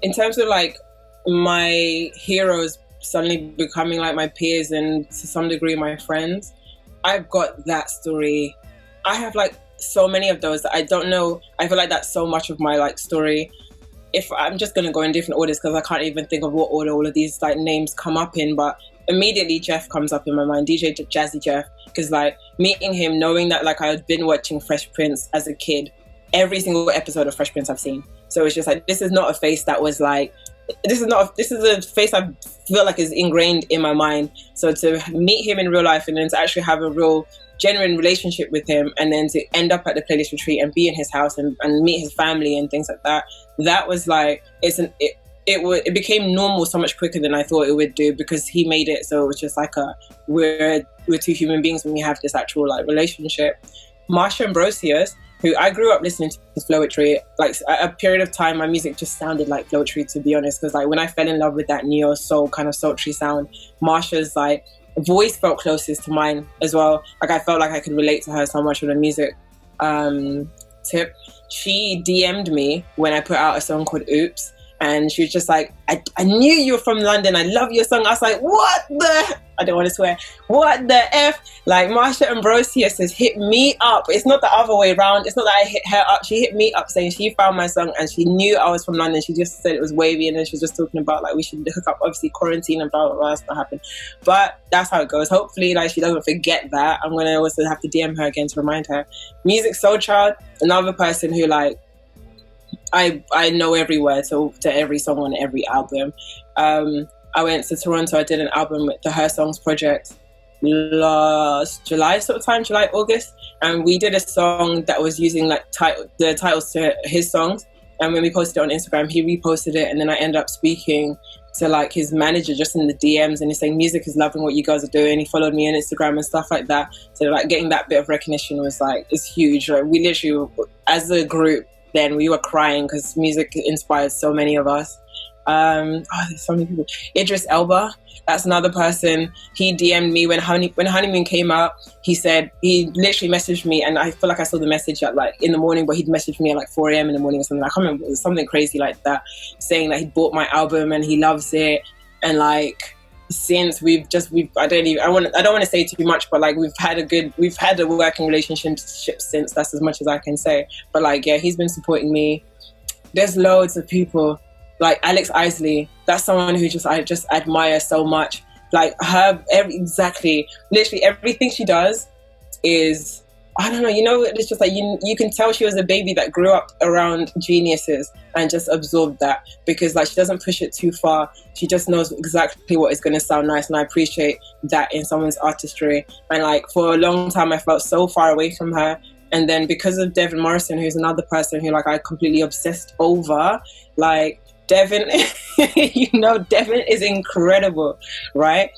in terms of like my heroes suddenly becoming like my peers and to some degree my friends, I've got that story. I have like so many of those that I don't know. I feel like that's so much of my like story. If I'm just going to go in different orders because I can't even think of what order all of these like names come up in, but immediately Jeff comes up in my mind, DJ Jazzy Jeff, because like meeting him, knowing that like I had been watching Fresh Prince as a kid, every single episode of Fresh Prince I've seen. So it's just like, this is not a face that was like, this is a face I feel like is ingrained in my mind. So to meet him in real life and then to actually have a real genuine relationship with him, and then to end up at the playlist retreat and be in his house and meet his family and things like that, that was like, it became normal so much quicker than I thought it would do, because he made it so it was just like we're two human beings when we have this actual like relationship. Marsha Ambrosius, who I grew up listening to Flowetry, like at a period of time my music just sounded like Flowetry, to be honest, because like when I fell in love with that neo soul kind of sultry sound, Marsha's like voice felt closest to mine as well. Like I felt like I could relate to her so much with the music tip. She DM'd me when I put out a song called Oops, and she was just like, I knew you were from London, I love your song. I was like, what the, I don't want to swear, what the F? Like Marsha Ambrosius has hit me up. It's not the other way around. It's not that I hit her up. She hit me up saying she found my song and she knew I was from London. She just said it was wavy, and then she was just talking about like we should hook up, obviously quarantine and blah, blah, blah. That's not happened. But that's how it goes. Hopefully like she doesn't forget that. I'm going to also have to DM her again to remind her. Music Soul Child, another person who like, I know every word to every song on every album. I went to Toronto. I did an album with the Her Songs project last July sort of time, July, August. And we did a song that was using like the titles to his songs. And when we posted it on Instagram, he reposted it. And then I ended up speaking to like his manager just in the DMs, and he's saying music is loving what you guys are doing. He followed me on Instagram and stuff like that. So like getting that bit of recognition was like, it's huge. Like, we literally, as a group, then we were crying because music inspired so many of us. There's so many people. Idris Elba, that's another person. He DM'd me when Honeymoon came out. He literally messaged me, and I feel like I saw the message at like in the morning, but he'd messaged me at like 4 a.m. in the morning or something. I can't remember, it was something crazy like that, saying that he bought my album and he loves it. And like since I don't want to say too much, but like we've had a working relationship since. That's as much as I can say. But like, yeah, he's been supporting me. There's loads of people like Alex Isley. That's someone who I just admire so much. Like her, literally everything she does is, I don't know, it's just like you can tell she was a baby that grew up around geniuses and just absorbed that, because like she doesn't push it too far. She just knows exactly what is going to sound nice, and I appreciate that in someone's artistry. And like for a long time I felt so far away from her, and then because of Devin Morrison, who's another person who like I completely obsessed over, like Devin, Devin is incredible, right?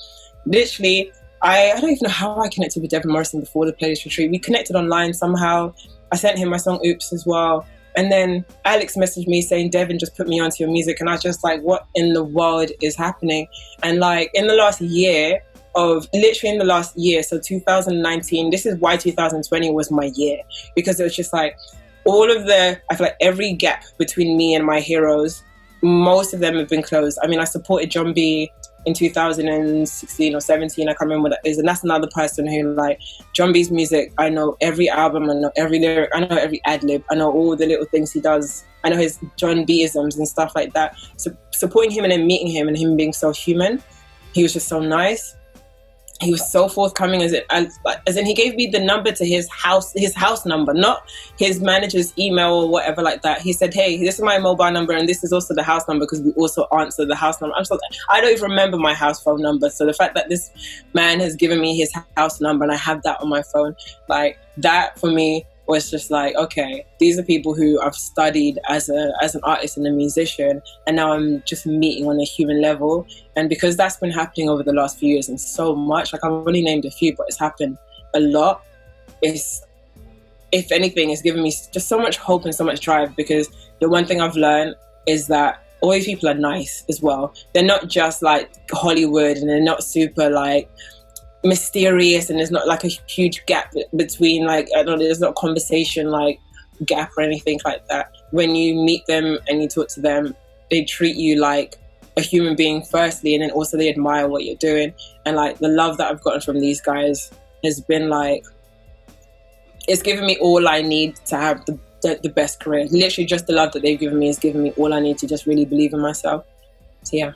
Literally, I don't even know how I connected with Devin Morrison before the playlist retreat. We connected online somehow. I sent him my song Oops as well. And then Alex messaged me saying, Devin just put me onto your music. And I was just like, what in the world is happening? And like in the last year, so 2019, this is why 2020 was my year. Because it was just like I feel like every gap between me and my heroes, most of them have been closed. I mean, I supported Bun B in 2016 or 17, I can't remember what that is, and that's another person who like Bun B's music, I know every album, I know every lyric, I know every ad-lib, I know all the little things he does, I know his Bun B-isms and stuff like that. So supporting him and then meeting him and him being so human, he was just so nice. He was so forthcoming, as in he gave me the number to his house number, not his manager's email or whatever like that. He said, hey, this is my mobile number and this is also the house number, because we also answer the house number. I don't even remember my house phone number. So the fact that this man has given me his house number and I have that on my phone, like that for me was just like, okay, these are people who I've studied as an artist and a musician, and now I'm just meeting on a human level. And because that's been happening over the last few years and so much, like I've only named a few, but it's happened a lot. If anything, it's given me just so much hope and so much drive, because the one thing I've learned is that all these people are nice as well. They're not just like Hollywood, and they're not super like mysterious, and there's not like a huge gap between like, I don't know, there's not a conversation like gap or anything like that. When you meet them and you talk to them, they treat you like a human being firstly, and then also they admire what you're doing. And like the love that I've gotten from these guys has been like, it's given me all I need to have the best career. Literally just the love that they've given me has given me all I need to just really believe in myself. So yeah.